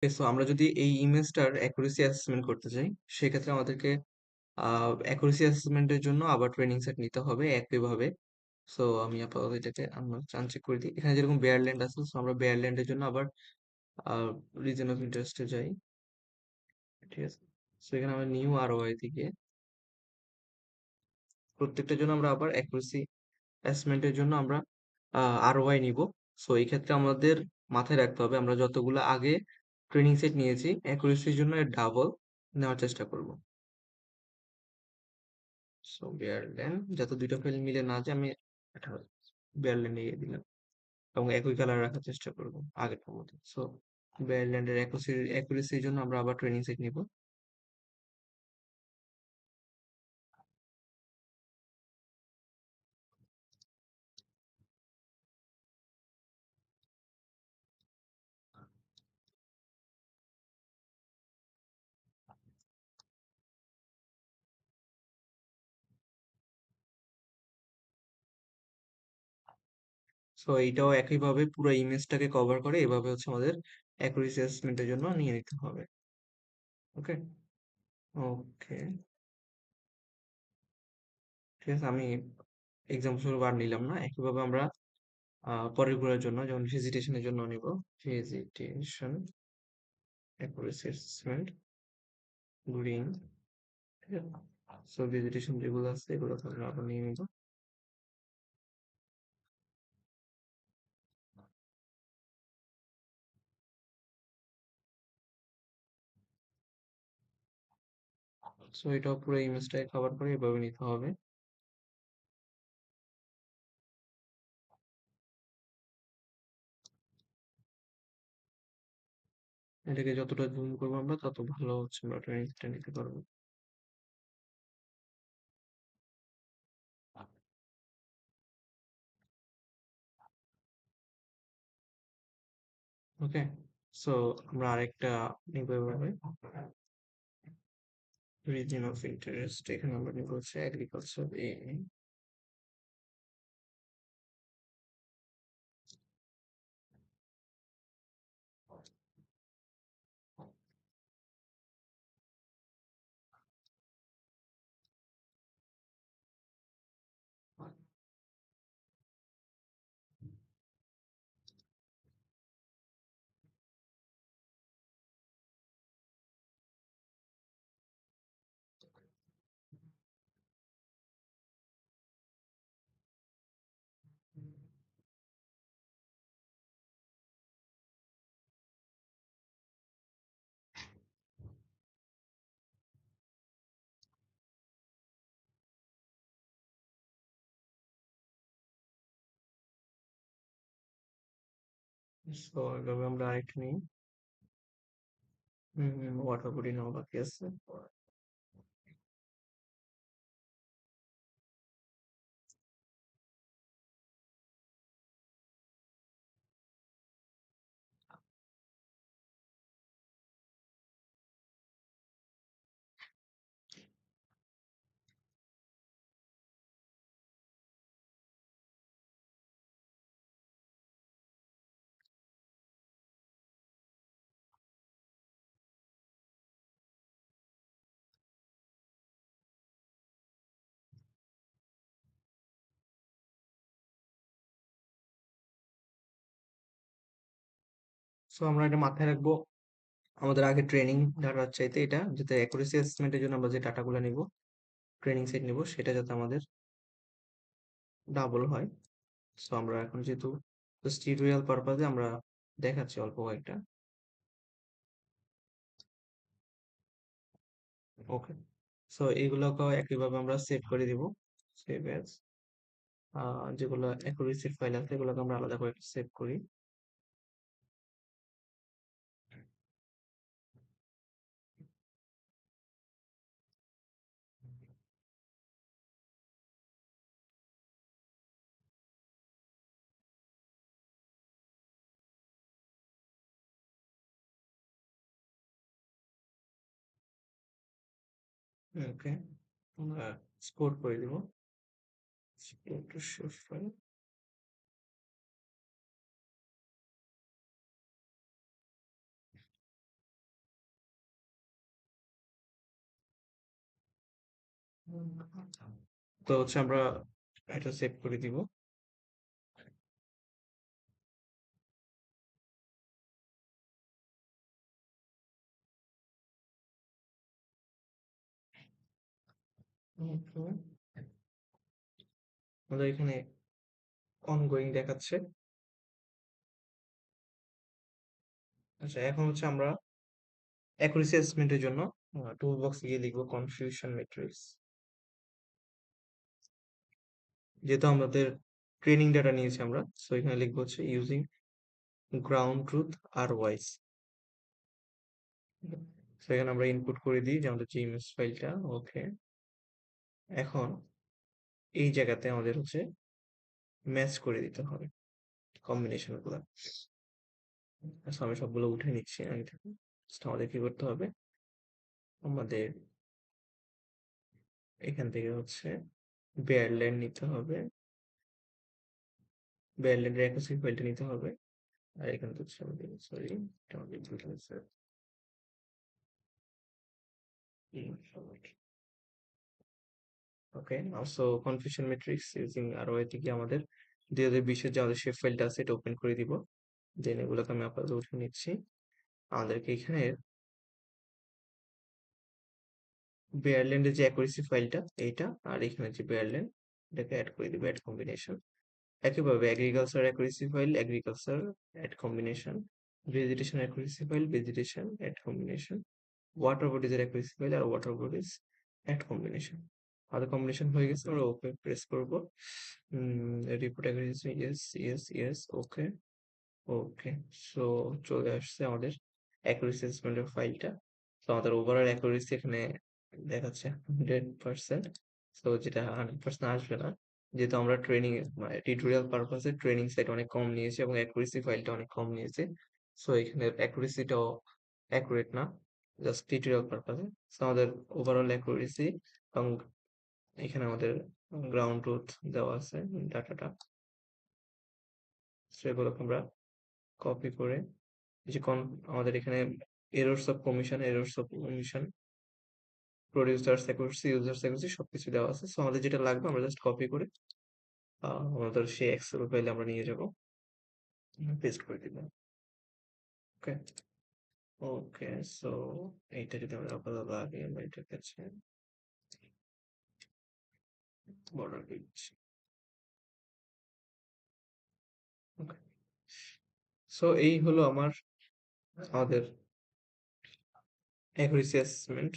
So আমরা যদি এই ইমেজটার অ্যাকুরেসি অ্যাসেসমেন্ট করতে চাই, সেক্ষেত্রে আমাদেরকে অ্যাকুরেসি অ্যাসেসমেন্টের জন্য আবার ট্রেনিং সেট নিতে হবে একইভাবে। সো আমি আপাতত এটাকে আমরা আনচেক করে দিই। এখানে যেরকম বেয়ারল্যান্ড আছে, সো আমরা বেয়ারল্যান্ডের জন্য আবার রিজন অফ ইন্টারেস্টে যাই। ঠিক আছে, সো এখানে আমরা নিউ আরওআই থেকে প্রত্যেকটার জন্য আমরা আবার অ্যাকুরেসি অ্যাসেসমেন্টের জন্য আমরা আরওআই নিব। সো এই ক্ষেত্রে আমাদের মাথায় রাখতে হবে আমরা যতগুলো আগে ট্রেনিং সেট নিয়েছি অ্যাকুরেসির জন্য এর ডাবল নেওয়ার চেষ্টা করব। সো বেয়ারল্যান্ড যাতে দুইটা ফাইল মিলে না যায়, আমি একটা বেয়ারল্যান্ড নিয়ে দিলাম এবং একই কালার রাখার চেষ্টা করব আগেরটার মতো। সো বেয়ারল্যান্ডের অ্যাকুরেসির জন্য আমরা আবার ট্রেনিং সেট নিব। সো এইটাও একইভাবে পুরো ইমেজটাকে কভার করে এভাবে হচ্ছে আমাদের অ্যাকুরেসি অ্যাসেসমেন্টের জন্য নিয়ে নিতে হবে। ওকে, ওকে, ঠিক আছে। আমি এক্সাম্পল স্বরূপ আর নিলাম না, একইভাবে আমরা পরেরগুলোর জন্য যেমন ভেজিটেশনের জন্য নিব। Vegetation accuracy assessment green. ঠিক আছে, সো ভেজিটেশন যেগুলো আছে এগুলো আমরা আবার নিয়ে নিব। সো এটাও পুরো ইমেজটাকে কভার করে এভাবে নিতে হবে। এটাকে যতটা জুম করবো আমরা তত ভালো হচ্ছে আমরা ট্রেনিংটা নিতে পারবো। ওকে, সো আমরা আরেকটা নিব এভাবে রিজন অফ ইন্টারেস্ট। এখানে আমরা নিব হচ্ছে এগ্রিকালচার এ। সো এভাবে আমরা আরেকটা নিই। ওয়াটার বডি নেওয়া বাকি আছে। সো আমরা এটা মাথায় রাখবো আমাদের আগে ট্রেনিং ডাটার চাইতে, এটা যাতে অ্যাকুরেসি অ্যাসেসমেন্টের জন্য আমরা যে ডাটাগুলো নিব, ট্রেনিং সেট নিব, সেটা যাতে আমাদের ডাবল হয়। সো আমরা এখন যেহেতু টিউটোরিয়াল পারপাজে আমরা দেখাচ্ছি অল্প কয়েকটা। ওকে, সো এইগুলোকেও একইভাবে আমরা সেভ করে দিব। সেভ অ্যাজ, যেগুলো অ্যাকুরেসির ফাইল আছে এগুলোকে আমরা আলাদা করে সেভ করি। ওকে, আমরা এক্সপোর্ট করে দিব। Export to shape file। তো হচ্ছে আমরা এটা সেভ করে দিব। ওকে, আমাদের এখানে অনগোয়িং দেখাচ্ছে। আচ্ছা, এখন হচ্ছে আমরা অ্যাকুরেসি অ্যাসেসমেন্টের জন্য টুল বক্সে গিয়ে লিখবো কনফিউশন ম্যাট্রিক্স। যেহেতু আমাদের ট্রেনিং ডাটা নিয়েছি আমরা, সো এখানে লিখবো হচ্ছে ইউজিং গ্রাউন্ড ট্রুথ আর ওয়াইজ। সো এখানে আমরা ইনপুট করে দিই যে আমাদের যে ইমেজ ফাইলটা। ওকে, এখন এই জায়গাতে আমাদের হচ্ছে ম্যাচ করে দিতে হবে কম্বিনেশন গুলা। আচ্ছা, আমি সবগুলো উঠে নিচ্ছি আগে থেকে। Just আমাদের কি করতে হবে, আমাদের এখান থেকে হচ্ছে বেয়ারল্যান্ড নিতে হবে, বেয়ারল্যান্ডের অ্যাকুরেসি ফাইলটা নিতে হবে। আর এখানে তো হচ্ছে আমাদের, সরি, এটা আমাদের ভুল হয়েছে। Okay, so confusion matrix using আরওয়াই থেকে আমাদের 2020 যে আমাদের শেপ ফাইলটা আছে এটা ওপেন করে দিব। দেন এগুলোকে আমি আপাতত উঠে নিচ্ছি। আমাদেরকে এখানে বেয়ারল্যান্ডের যে অ্যাকুরেসি ফাইলটা এইটা, আর এখানে যে বেয়ারল্যান্ড এটাকে অ্যাড করে দিব, অ্যাড কম্বিনেশন। একইভাবে agriculture accuracy file, agriculture add combination, vegetation accuracy file, vegetation add combination, water bodies এর অ্যাকুরেসি ফাইল আর ওয়াটার বডিজ অ্যাড কম্বিনেশন। আমাদের কম্বিনেশন হয়ে গেছে, আমরা ওকে প্রেস করব। Report accuracy, yes yes yes, okay okay. So চলে আসছে আমাদের অ্যাকুরেসি অ্যাসেসমেন্টের ফাইলটা। তো আমাদের ওভারঅল অ্যাকুরেসি এখানে দেখাচ্ছে 100%। সো যেটা 100% আসবে না, যেহেতু আমরা ট্রেনিং মানে টিউটোরিয়াল পারপাসে ট্রেনিং সেট অনেক কম নিয়েছি এবং অ্যাকুরেসি ফাইলটা অনেক কম নিয়েছি। সো এখানে অ্যাকুরেসিটাও অ্যাকুরেট না, জাস্ট টিউটোরিয়াল পারপাসে। সো আমাদের ওভারঅল অ্যাকুরেসি এবং এখানে আমাদের গ্রাউন্ড ট্রুথ দেওয়া আছে ডাটাটা, সেগুলোকে আমরা কপি করে এই যে আমাদের এখানে errors of commission, errors of commission, producers accuracy, users accuracy সবকিছু দেওয়া আছে। সো আমাদের যেটা লাগবে আমরা জাস্ট কপি করে আমাদের সেই এক্সেল ফাইলে আমরা নিয়ে যাব, পেস্ট করে দিব। ওকে ওকে। সো এইটা যদি আমরা আপাতত আগে আমরা এটার কাছে বর্ডার দিচ্ছি। ওকে, সো এই হলো আমাদের অ্যাকুরেসি অ্যাসেসমেন্ট।